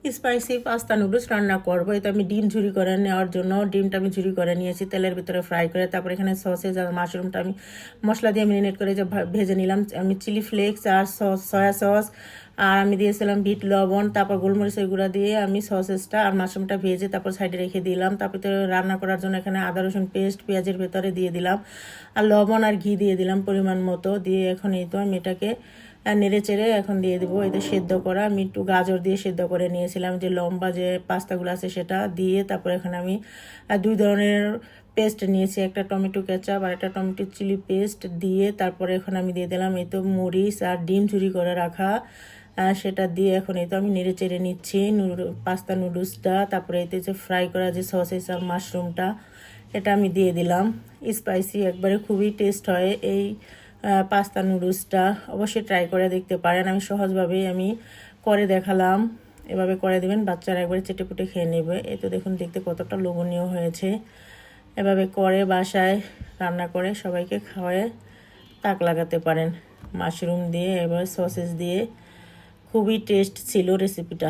Spicy pasta noodles রান্না করবো। এই তো আমি ডিম ঝুরি করে নেওয়ার জন্য ডিমটা আমি ঝুরি করে নিয়েছি তেলের ভিতরে ফ্রাই করে। তারপর এখানে সসেজ আর মাশরুমটা আমি মশলা দিয়ে মেরিনেট করে যে ভেজে নিলাম। আমি চিলি ফ্লেক্স আর সস, সয়া সস, আর আমি দিয়েছিলাম বিট লবণ, তারপর গোলমরিচের গুঁড়া দিয়ে আমি সসেসটা আর মাশরুমটা ভেজে তারপর সাইডে রেখে দিলাম। তারপর তো রান্না করার জন্য এখানে আদা রসুন পেস্ট পেঁয়াজের ভেতরে দিয়ে দিলাম, আর লবণ আর ঘি দিয়ে দিলাম পরিমাণ মতো। দিয়ে এখন এই তো আমি এটাকে নেড়ে চেড়ে এখন দিয়ে দেবো এতে সেদ্ধ করা। আমি একটু গাজর দিয়ে সেদ্ধ করে নিয়েছিলাম, যে লম্বা যে পাস্তাগুলো আছে সেটা দিয়ে। তারপর এখানে আমি 2 ধরনের পেস্ট নিয়েছি, একটা টমেটো কেচাপ আর একটা টমেটো চিলি পেস্ট দিয়ে। তারপরে এখন আমি দিয়ে দিলাম এই তো মরিচ আর ডিম চুরি করে রাখা, সেটা দিয়ে এখন এই তো আমি নেড়ে চেড়ে নিচ্ছি পাস্তা নুডলসটা। তারপরে এতে যে ফ্রাই করা যে সসেস আর মাশরুমটা এটা আমি দিয়ে দিলাম। স্পাইসি একবারে খুবই টেস্ট হয় এই পাস্তা নুডলসটা, অবশ্যই ট্রাই করে দেখতে পারেন। আমি সহজভাবেই আমি করে দেখালাম, এভাবে করে দেবেন, বাচ্চারা একবারে চেটেপুটে খেয়ে নেবে। এই তো দেখুন দেখতে কতটা লোভনীয় হয়েছে। এভাবে করে বাসায় রান্না করে সবাইকে খাওয়ায় তাক লাগাতে পারেন মাশরুম দিয়ে, এবার সসেস দিয়ে। খুবই টেস্ট ছিল রেসিপিটা।